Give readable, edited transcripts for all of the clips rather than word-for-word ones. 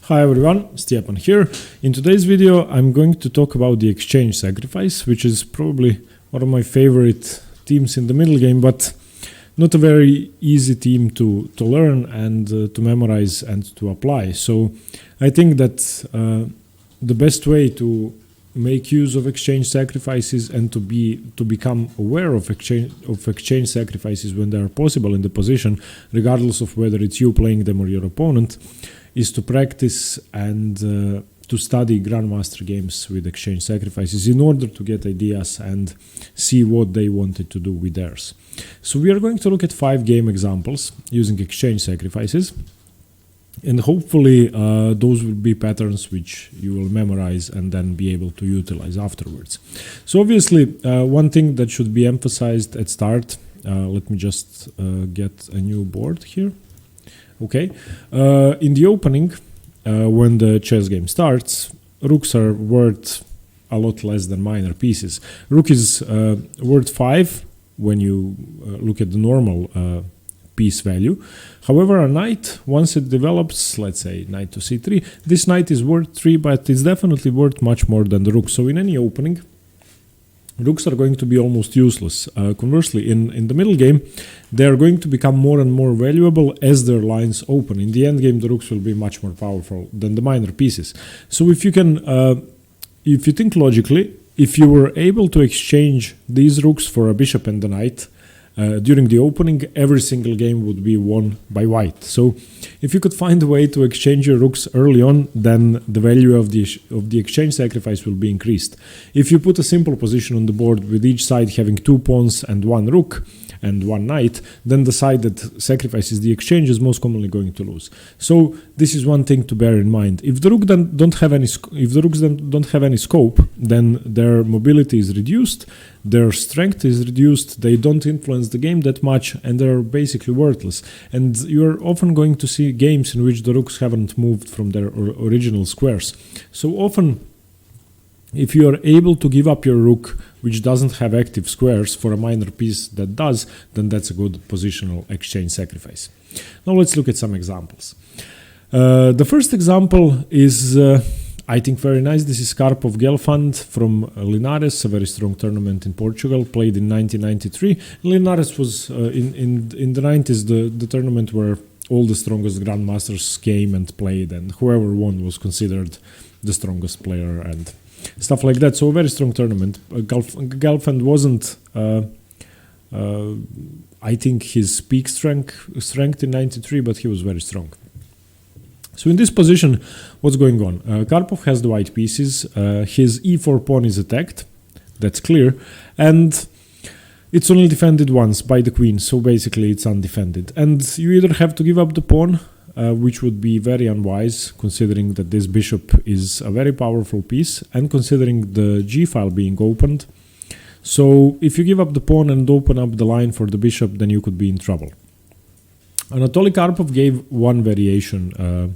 Hi everyone, Stepan here. In today's video I'm going to talk about the exchange sacrifice, which is probably one of my favorite themes in the middle game, but not a very easy theme to learn and to memorize and to apply. So I think that the best way to make use of exchange sacrifices and to become aware of exchange sacrifices when they are possible in the position, regardless of whether it's you playing them or your opponent, is to practice and to study Grandmaster games with exchange sacrifices in order to get ideas and see what they wanted to do with theirs. So we are going to look at 5 game examples using exchange sacrifices, and hopefully those will be patterns which you will memorize and then be able to utilize afterwards. So obviously one thing that should be emphasized at start, let me just get a new board here. Okay, in the opening, when the chess game starts, rooks are worth a lot less than minor pieces. Rook is worth 5 when you look at the normal piece value. However, a knight, once it develops, let's say knight to c3, this knight is worth 3, but it's definitely worth much more than the rook. So in any opening, rooks are going to be almost useless. Conversely, in the middle game, they are going to become more and more valuable as their lines open. In the end game, the rooks will be much more powerful than the minor pieces. So if you can, if you think logically, if you were able to exchange these rooks for a bishop and a knight during the opening, every single game would be won by white. So if you could find a way to exchange your rooks early on, then the value of the exchange sacrifice will be increased. If you put a simple position on the board with each side having 2 pawns and 1 rook and 1 knight, then the side that sacrifices the exchange is most commonly going to lose. So this is one thing to bear in mind. If the rook then don't have any scope, then their mobility is reduced, their strength is reduced, they don't influence the game that much, and they're basically worthless. And you're often going to see games in which the rooks haven't moved from their original squares. So often, if you are able to give up your rook, which doesn't have active squares, for a minor piece that does, then that's a good positional exchange sacrifice. Now let's look at some examples. The first example is, I think, very nice. This is Karpov Gelfand from Linares, a very strong tournament in Portugal, played in 1993. Linares was, in the 90s, the tournament where all the strongest grandmasters came and played, and whoever won was considered the strongest player and stuff like that. So a very strong tournament. Gelfand wasn't, I think, his peak strength in 93, but he was very strong. So in this position, what's going on? Karpov has the white pieces. His e4 pawn is attacked. That's clear. And it's only defended once by the queen. So basically it's undefended. And you either have to give up the pawn, which would be very unwise, considering that this bishop is a very powerful piece, and considering the g-file being opened. So if you give up the pawn and open up the line for the bishop, then you could be in trouble. Anatoly Karpov gave one variation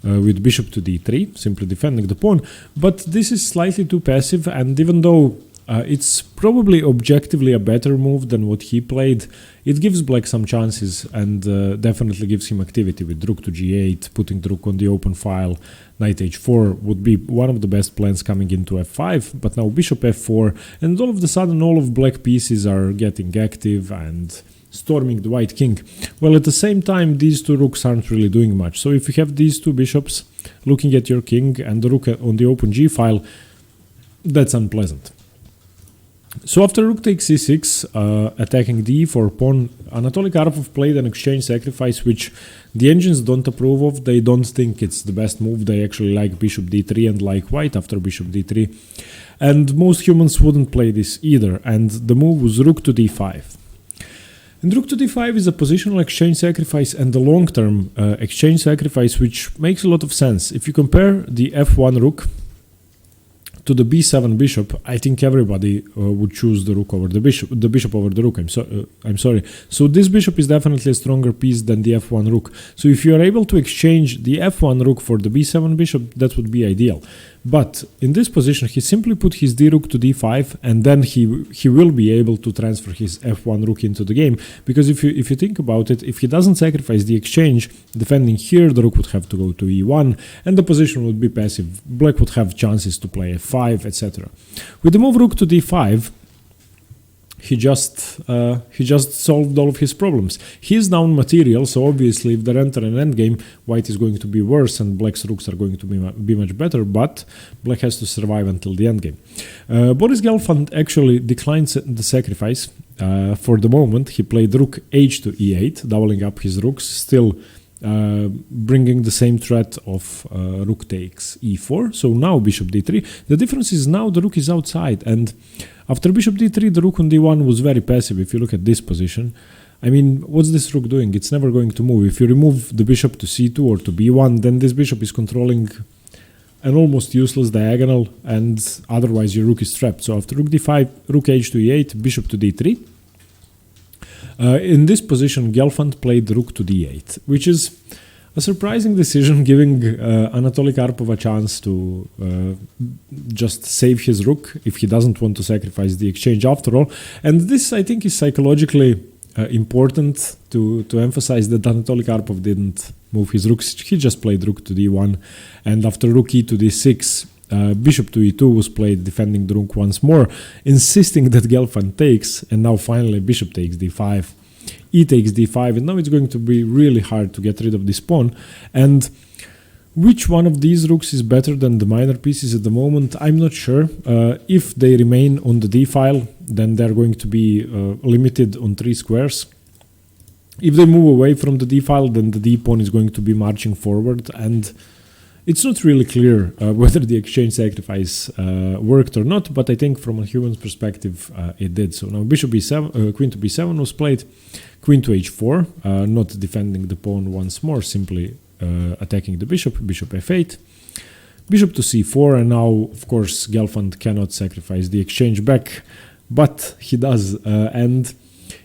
with bishop to d3, simply defending the pawn, but this is slightly too passive, and even though it's probably objectively a better move than what he played, it gives black some chances and definitely gives him activity with rook to g8, putting the rook on the open file. Knight h4 would be one of the best plans coming into f5, but now bishop f4, and all of a sudden all of black pieces are getting active and storming the white king. Well, at the same time, these two rooks aren't really doing much. So if you have these two bishops looking at your king and the rook on the open g-file, that's unpleasant. So after rook takes c6, attacking the e4 pawn, Anatoly Karpov played an exchange sacrifice which the engines don't approve of. They don't think it's the best move. They actually like bishop d3 and like white after bishop d3. And most humans wouldn't play this either. And the move was rook to d5. And rook to d5 is a positional exchange sacrifice and a long-term exchange sacrifice, which makes a lot of sense. If you compare the f1 rook to the b7 bishop, I think everybody would choose the rook over the bishop over the rook. I'm sorry. So this bishop is definitely a stronger piece than the f1 rook. So if you are able to exchange the f1 rook for the b7 bishop, that would be ideal. But in this position, he simply put his d-rook to d5, and then he will be able to transfer his f1 rook into the game. Because if you think about it, if he doesn't sacrifice the exchange, defending here, the rook would have to go to e1, and the position would be passive. Black would have chances to play f5, etc. With the move rook to d5, he just solved all of his problems. He is down material, so obviously if they enter an endgame, white is going to be worse and black's rooks are going to be much better, but black has to survive until the endgame. Boris Gelfand actually declines the sacrifice. For the moment, he played rook h to e8, doubling up his rooks, still bringing the same threat of rook takes e4. So now bishop d3. The difference is now the rook is outside, and after bishop d3, the rook on d1 was very passive. If you look at this position, I mean, what's this rook doing? It's never going to move. If you remove the bishop to c2 or to b1, then this bishop is controlling an almost useless diagonal, and otherwise your rook is trapped. So after rook d5, rook h to e8, bishop to d3. In this position, Gelfand played rook to d8, which is a surprising decision, giving Anatoly Karpov a chance to just save his rook if he doesn't want to sacrifice the exchange after all. And this, I think, is psychologically important to emphasize that Anatoly Karpov didn't move his rooks. He just played rook to d1, and after rook e to d6, bishop to e2 was played, defending the rook once more, insisting that Gelfand takes, and now finally bishop takes d5, e takes d5, and now it's going to be really hard to get rid of this pawn. And which one of these rooks is better than the minor pieces at the moment, I'm not sure. If they remain on the d file, then they're going to be limited on 3 squares. If they move away from the d file, then the d pawn is going to be marching forward, and it's not really clear whether the exchange sacrifice worked or not, but I think from a human's perspective it did. So now bishop b7, queen to b7 was played, queen to h4, not defending the pawn once more, simply attacking the bishop, bishop f8, bishop to c4, and now of course Gelfand cannot sacrifice the exchange back, but he does, and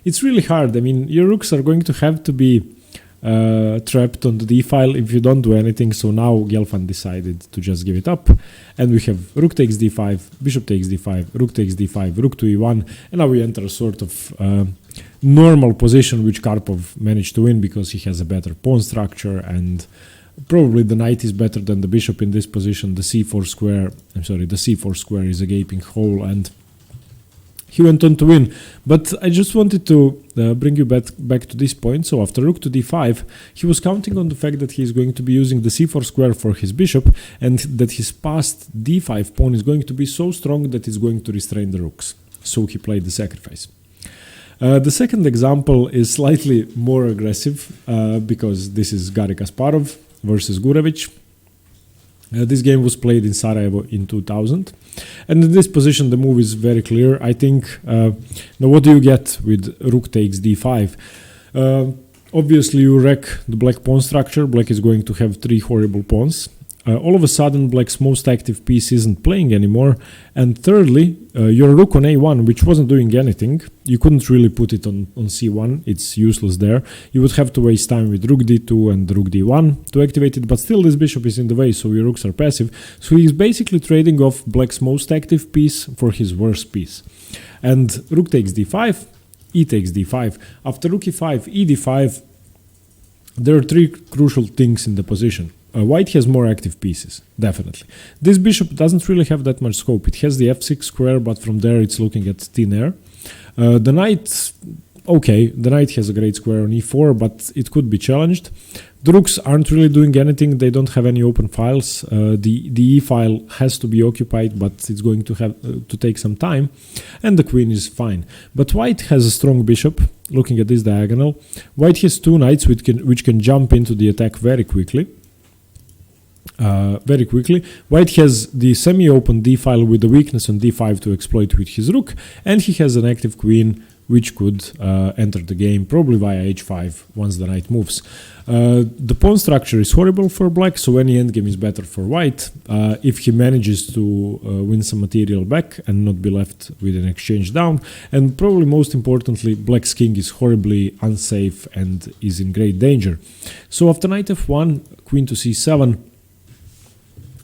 it's really hard. I mean, your rooks are going to have to be trapped on the d file if you don't do anything. So now Gelfand decided to just give it up, and we have rook takes d5, bishop takes d5, rook takes d5, rook to e1, and now we enter a sort of normal position which Karpov managed to win because he has a better pawn structure, and probably the knight is better than the bishop in this position. The c4 square is a gaping hole, and he went on to win. But I just wanted to bring you back to this point. So after rook to d5, he was counting on the fact that he is going to be using the c4 square for his bishop, and that his passed d5 pawn is going to be so strong that it's going to restrain the rooks. So he played the sacrifice. The second example is slightly more aggressive because this is Garry Kasparov versus Gurevich. This game was played in Sarajevo in 2000, and in this position the move is very clear. I think, now what do you get with rook takes d5? Obviously you wreck the black pawn structure. Black is going to have 3 horrible pawns. All of a sudden black's most active piece isn't playing anymore, and thirdly, your rook on a1, which wasn't doing anything, you couldn't really put it on c1, it's useless there. You would have to waste time with rook d2 and rook d1 to activate it, but still this bishop is in the way, so your rooks are passive. So he's basically trading off black's most active piece for his worst piece. And rook takes d5, e takes d5. After rook e5, e d5, there are 3 crucial things in the position. White has more active pieces, definitely. This bishop doesn't really have that much scope. It has the f6 square, but from there it's looking at thin air. The knight, okay, the knight has a great square on e4, but it could be challenged. The rooks aren't really doing anything. They don't have any open files. The e file has to be occupied, but it's going to have to take some time. And the queen is fine. But white has a strong bishop. Looking at this diagonal, white has 2 knights which can jump into the attack very quickly. White has the semi-open d-file with the weakness on d5 to exploit with his rook, and he has an active queen which could enter the game probably via h5 once the knight moves. The pawn structure is horrible for black, so any endgame is better for white if he manages to win some material back and not be left with an exchange down. And probably most importantly, black's king is horribly unsafe and is in great danger. So after knight f1, queen to c7,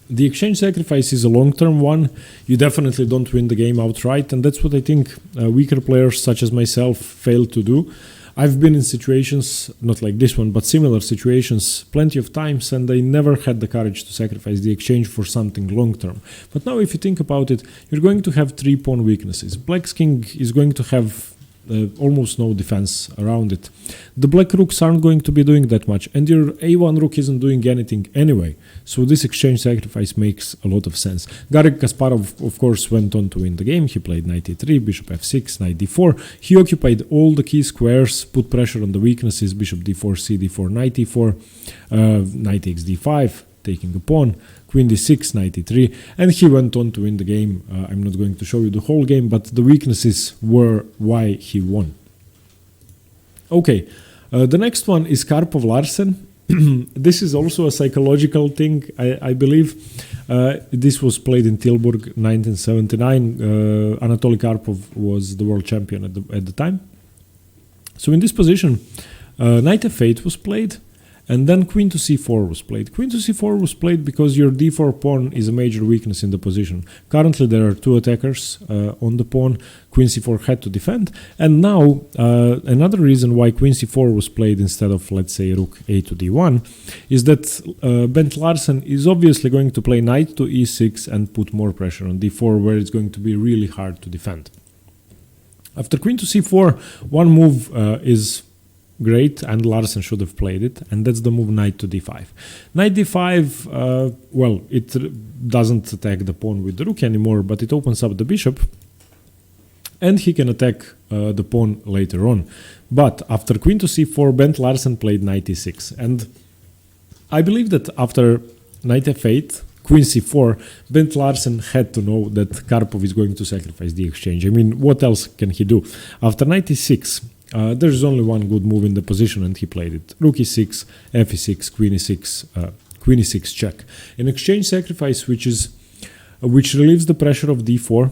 The exchange sacrifice is a long-term one. You definitely don't win the game outright, and that's what I think weaker players such as myself fail to do. I've been in situations, not like this one, but similar situations plenty of times, and I never had the courage to sacrifice the exchange for something long-term. But now if you think about it, you're going to have 3 pawn weaknesses. Black's king is going to have almost no defense around it. The black rooks aren't going to be doing that much, and your a1 rook isn't doing anything anyway. So this exchange sacrifice makes a lot of sense. Garry Kasparov, of course, went on to win the game. He played knight e3, bishop f6, knight d4. He occupied all the key squares, put pressure on the weaknesses, bishop d4, c4, knight e4, knight takes d5, taking a pawn, queen d6, knight e3, and he went on to win the game. I'm not going to show you the whole game, but the weaknesses were why he won. Okay, the next one is Karpov Larsen. This is also a psychological thing, I believe. This was played in Tilburg, 1979. Anatoly Karpov was the world champion at the time. So in this position, knight f8 was played, and then queen to c4 was played. Queen to c4 was played because your d4 pawn is a major weakness in the position. Currently there are 2 attackers on the pawn. Queen c4 had to defend. And now another reason why queen c4 was played instead of, let's say, rook a to d1 is that Bent Larsen is obviously going to play knight to e6 and put more pressure on d4, where it's going to be really hard to defend. After queen to c4, one move is great, and Larsen should have played it, and that's the move knight to d5. Knight d5, well, it doesn't attack the pawn with the rook anymore, but it opens up the bishop, and he can attack the pawn later on. But after queen to c4, Bent Larsen played knight e6, and I believe that after knight f8, queen c4, Bent Larsen had to know that Karpov is going to sacrifice the exchange. I mean, what else can he do? After knight e6, there's only one good move in the position, and he played it. Rook e6, f e6, queen e6 check. An exchange sacrifice which relieves the pressure of d4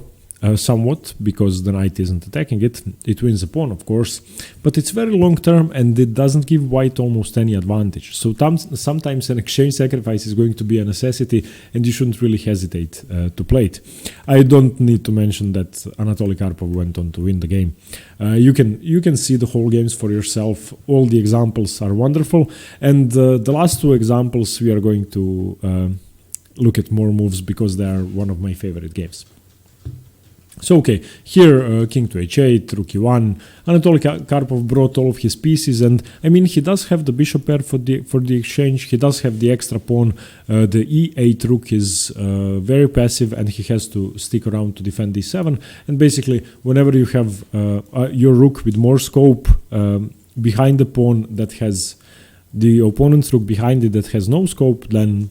somewhat, because the knight isn't attacking it. It wins the pawn, of course, but it's very long term, and it doesn't give white almost any advantage. So sometimes an exchange sacrifice is going to be a necessity, and you shouldn't really hesitate to play it. I don't need to mention that Anatoly Karpov went on to win the game. You can see the whole games for yourself. All the examples are wonderful, and the last 2 examples we are going to look at more moves because they are one of my favorite games. So okay, here king to h8, rook e1. Anatoly Karpov brought all of his pieces, and I mean, he does have the bishop pair for the exchange. He does have the extra pawn. The e8 rook is very passive, and he has to stick around to defend d7. And basically, whenever you have your rook with more scope behind the pawn that has the opponent's rook behind it that has no scope, then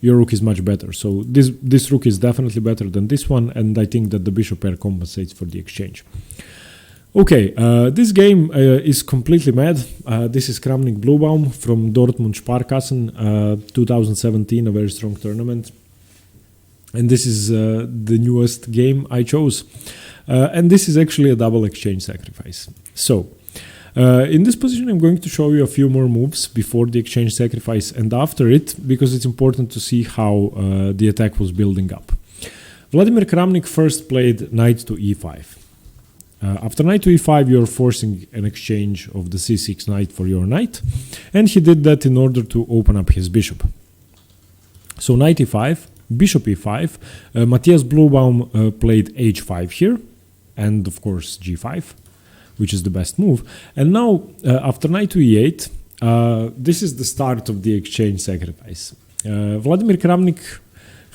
your rook is much better. So this rook is definitely better than this one, and I think that the bishop pair compensates for the exchange. Okay, this game is completely mad. This is Kramnik Bluebaum from Dortmund Sparkassen 2017, a very strong tournament. And this is the newest game I chose. And this is actually a double exchange sacrifice. So, in this position, I'm going to show you a few more moves before the exchange sacrifice and after it, because it's important to see how the attack was building up. Vladimir Kramnik first played knight to e5. After knight to e5, you're forcing an exchange of the c6 knight for your knight, and he did that in order to open up his bishop. So knight e5, bishop e5, Matthias Bluebaum played h5 here, and of course g5. Which is the best move. And now, after knight to e8, this is the start of the exchange sacrifice. Vladimir Kramnik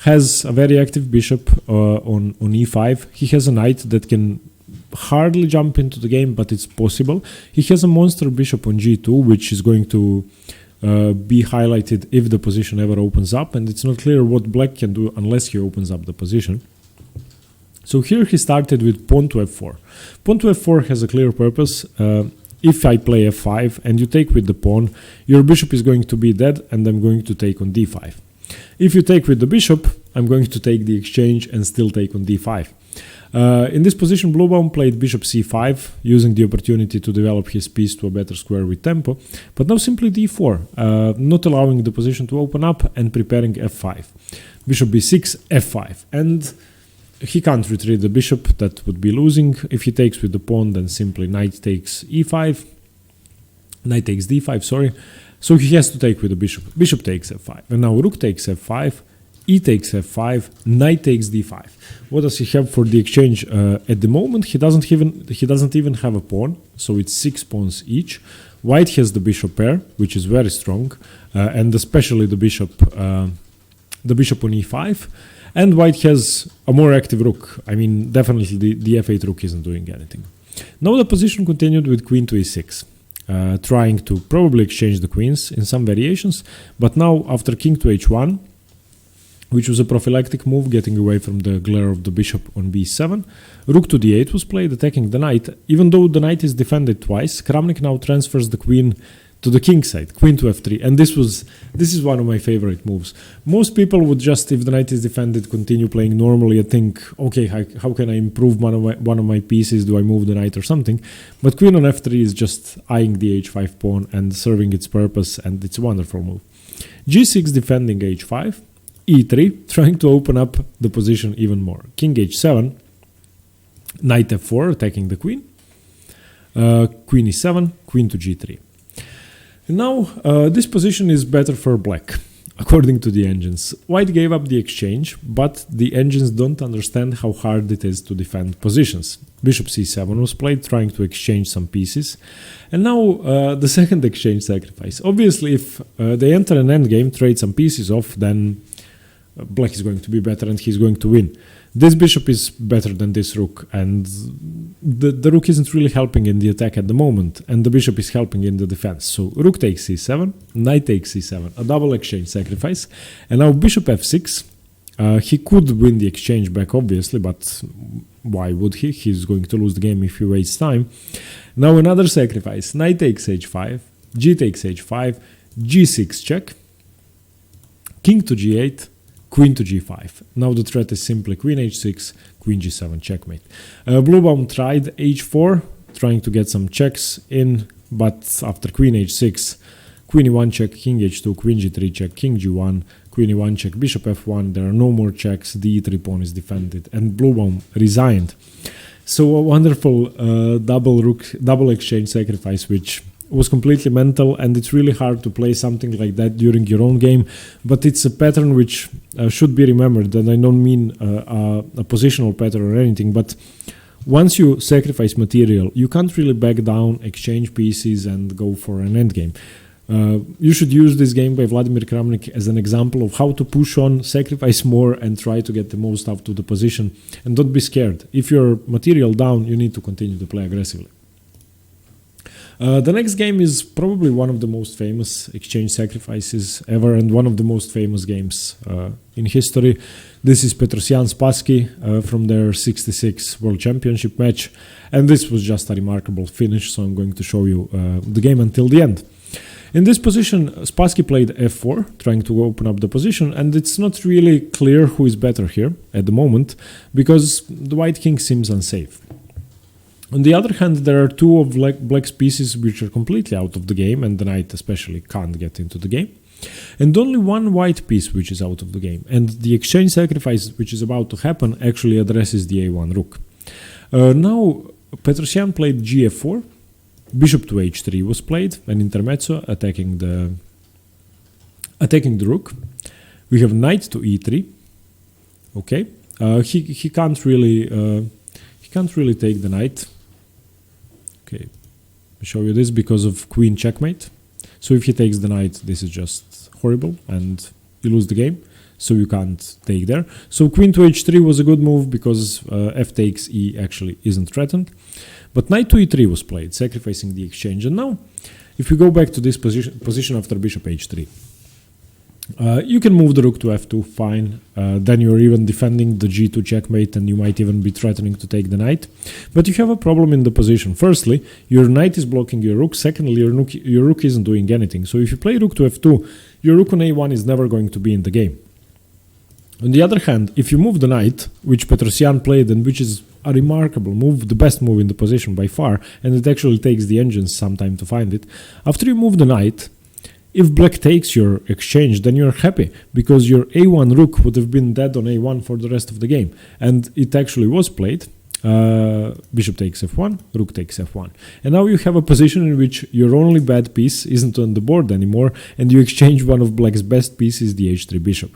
has a very active bishop on e5. He has a knight that can hardly jump into the game, but it's possible. He has a monster bishop on g2, which is going to be highlighted if the position ever opens up, and it's not clear what black can do unless he opens up the position. So here he started with pawn to f4. Pawn to f4 has a clear purpose. If I play f5 and you take with the pawn, your bishop is going to be dead, and I'm going to take on d5. If you take with the bishop, I'm going to take the exchange and still take on d5. In this position, Bluebaum played bishop c5, using the opportunity to develop his piece to a better square with tempo, but now simply d4, not allowing the position to open up and preparing f5. Bishop b6, f5, and he can't retreat the bishop, that would be losing. If he takes with the pawn, then simply knight takes e5, knight takes d5, sorry, so he has to take with the bishop. Bishop takes f5, and now rook takes f5, e takes f5, knight takes d5. What does he have for the exchange? At the moment, he doesn't even have a pawn, so it's 6 pawns each. White has the bishop pair, which is very strong, and especially the bishop on e5. And white has a more active rook. I mean, definitely the f8 rook isn't doing anything. Now the position continued with queen to e6, trying to probably exchange the queens in some variations. But now after king to h1, which was a prophylactic move, getting away from the glare of the bishop on b7. Rook to d8 was played, attacking the knight. Even though the knight is defended twice, Kramnik now transfers the queen to the king side, queen to f3, and this is one of my favorite moves. Most people would just, if the knight is defended, continue playing normally and think, okay, how can I improve one of my pieces? Do I move the knight or something? But queen on f3 is just eyeing the h5 pawn and serving its purpose, and it's a wonderful move. g6 defending h5. e3, trying to open up the position even more. King h7, knight f4, attacking the queen. Queen e7, queen to g3. And now, this position is better for black, according to the engines. White gave up the exchange, but the engines don't understand how hard it is to defend positions. Bishop c7 was played, trying to exchange some pieces. And now, the second exchange sacrifice. Obviously, if they enter an endgame, trade some pieces off, then black is going to be better and he's going to win. This bishop is better than this rook, and the rook isn't really helping in the attack at the moment, and the bishop is helping in the defense. So rook takes c7, knight takes c7, a double exchange sacrifice, and now bishop f6. He could win the exchange back, obviously, but why would he? He's going to lose the game if he wastes time. Now another sacrifice, knight takes h5, g takes h5, g6 check, king to g8, queen to g5. Now the threat is simply queen h6, queen g7 checkmate. Bluebaum tried h4, trying to get some checks in, but after queen h6, queen e1 check, king h2, queen g3 check, king g1, queen e1 check, bishop f1, there are no more checks, the e3 pawn is defended, and Bluebaum resigned. So a wonderful double exchange sacrifice, which was completely mental, and it's really hard to play something like that during your own game, but it's a pattern which should be remembered, and I don't mean a positional pattern or anything, but once you sacrifice material, you can't really back down, exchange pieces, and go for an endgame. You should use this game by Vladimir Kramnik as an example of how to push on, sacrifice more, and try to get the most out of the position, and don't be scared. If you're material down, you need to continue to play aggressively. The next game is probably one of the most famous exchange sacrifices ever, and one of the most famous games in history. This is Petrosyan Spassky from their 66 World Championship match, and this was just a remarkable finish, so I'm going to show you the game until the end. In this position, Spassky played f4, trying to open up the position, and it's not really clear who is better here at the moment, because the white king seems unsafe. On the other hand, there are two of black's pieces which are completely out of the game, and the knight especially can't get into the game. And only one white piece which is out of the game. And the exchange sacrifice which is about to happen actually addresses the a1 rook. Now, Petrosyan played gf4, bishop to h3 was played, an intermezzo attacking the rook. We have knight to e3. Okay, he can't really take the knight. Okay, I'll show you this because of queen checkmate. So if he takes the knight, this is just horrible and you lose the game. So you can't take there. So queen to h3 was a good move because f takes e actually isn't threatened. But knight to e3 was played, sacrificing the exchange. And now, if we go back to this position after bishop h3, you can move the rook to f2, fine. Then you're even defending the g2 checkmate, and you might even be threatening to take the knight. But you have a problem in the position. Firstly, your knight is blocking your rook. Secondly, your rook isn't doing anything. So if you play rook to f2, your rook on a1 is never going to be in the game. On the other hand, if you move the knight, which Petrosyan played and which is a remarkable move, the best move in the position by far, and it actually takes the engines some time to find it. After you move the knight, if black takes your exchange, then you're happy, because your a1 rook would have been dead on a1 for the rest of the game. And it actually was played. Bishop takes f1, rook takes f1. And now you have a position in which your only bad piece isn't on the board anymore, and you exchange one of black's best pieces, the h3 bishop.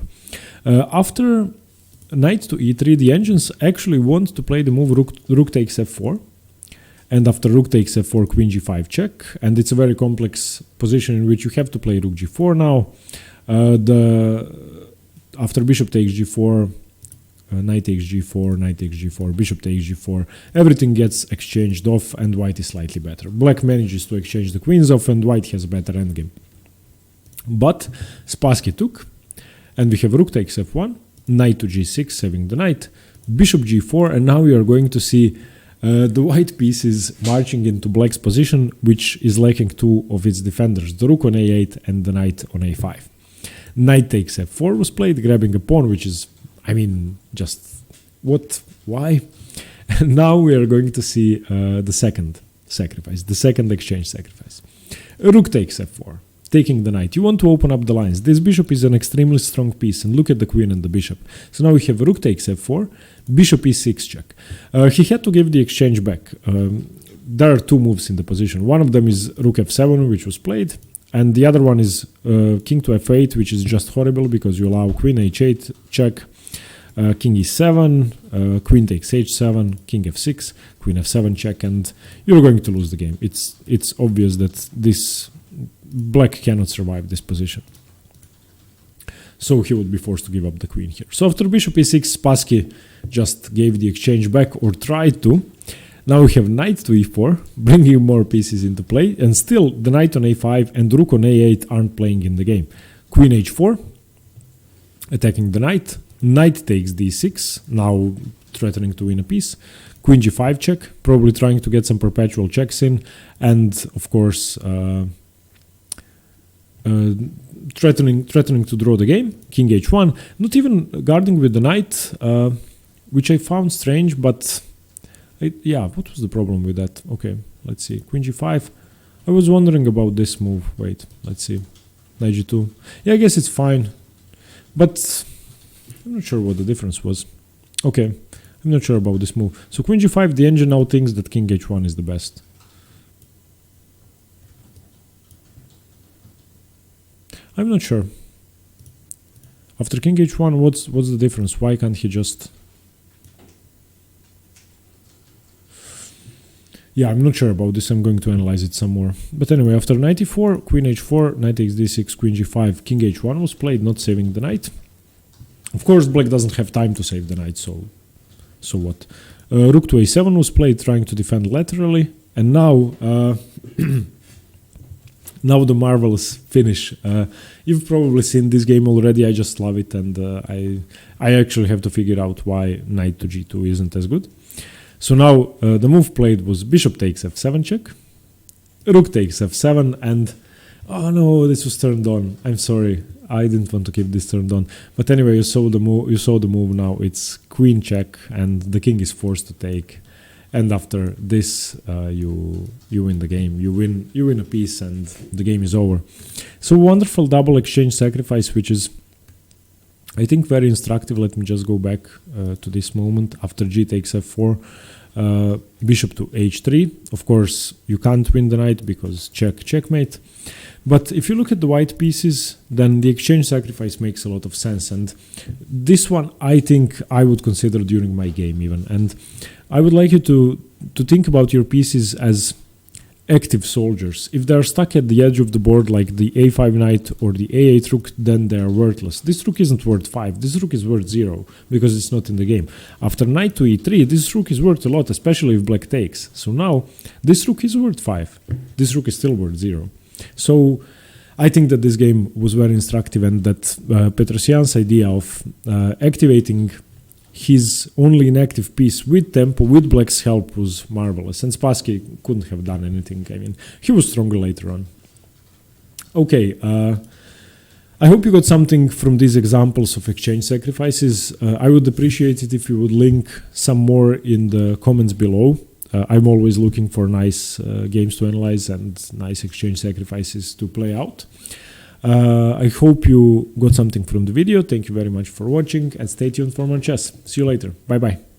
After knight to e3, the engines actually want to play the move rook takes f4. And after rook takes f4, queen g5 check. And it's a very complex position in which you have to play rook g4 now. After bishop takes g4, knight takes g4, knight takes g4, bishop takes g4, everything gets exchanged off and white is slightly better. Black manages to exchange the queens off and white has a better endgame. But Spassky took, and we have rook takes f1, knight to g6, saving the knight, bishop g4, and now we are going to see the white piece is marching into black's position, which is lacking two of its defenders, the rook on a8 and the knight on a5. Knight takes f4 was played, grabbing a pawn, which is, I mean, just what? Why? And now we are going to see the second sacrifice, the second exchange sacrifice. Rook takes f4, taking the knight. You want to open up the lines. This bishop is an extremely strong piece, and look at the queen and the bishop. So now we have rook takes f4, bishop e6 check. He had to give the exchange back. There are two moves in the position. One of them is rook f7, which was played, and the other one is king to f8, which is just horrible because you allow queen h8 check, king e7, queen takes h7, king f6, queen f7 check, and you're going to lose the game. It's obvious that this black cannot survive this position. So he would be forced to give up the queen here. So after bishop e6, Spassky just gave the exchange back, or tried to. Now we have knight to e4, bringing more pieces into play, and still the knight on a5 and rook on a8 aren't playing in the game. Queen h4, attacking the knight. Knight takes d6, now threatening to win a piece. Queen g5 check, probably trying to get some perpetual checks in, and of course threatening to draw the game. King h1, not even guarding with the knight, which I found strange, but yeah, what was the problem with that? Okay, let's see. Queen g5. I was wondering about this move. Wait, let's see. Knight g2. Yeah, I guess it's fine, but I'm not sure what the difference was. Okay, I'm not sure about this move. So queen g5, the engine now thinks that king h1 is the best. I'm not sure. After king h1, what's the difference? Why can't he just... Yeah, I'm not sure about this. I'm going to analyze it some more. But anyway, after knight e4, queen h4, knight takes d6, queen g5, king h1 was played, not saving the knight. Of course, black doesn't have time to save the knight, so what? Rook to a7 was played, trying to defend laterally. And now... now the marvelous finish. You've probably seen this game already. I just love it, and I actually have to figure out why knight to g2 isn't as good. So now the move played was bishop takes f7 check, rook takes f7, and oh no, this was turned on. I'm sorry, I didn't want to keep this turned on. But anyway, you saw the move. Now it's queen check, and the king is forced to take. And after this, you win the game. You win a piece, and the game is over. So wonderful double exchange sacrifice, which is, I think, very instructive. Let me just go back to this moment. After g takes f4, bishop to h3. Of course, you can't win the knight because checkmate. But if you look at the white pieces, then the exchange sacrifice makes a lot of sense. And this one, I think, I would consider during my game even. And I would like you to think about your pieces as active soldiers. If they're stuck at the edge of the board like the a5 knight or the a8 rook, then they're worthless. This rook isn't worth 5, this rook is worth 0 because it's not in the game. After knight to e3, this rook is worth a lot, especially if black takes. So now this rook is worth 5, this rook is still worth 0. So I think that this game was very instructive, and that Petrosyan's idea of activating his only inactive piece with tempo, with black's help, was marvelous. And Spassky couldn't have done anything. I mean, he was stronger later on. Okay, I hope you got something from these examples of exchange sacrifices. I would appreciate it if you would link some more in the comments below. I'm always looking for nice games to analyze and nice exchange sacrifices to play out. I hope you got something from the video. Thank you very much for watching and stay tuned for more chess. See you later. Bye bye.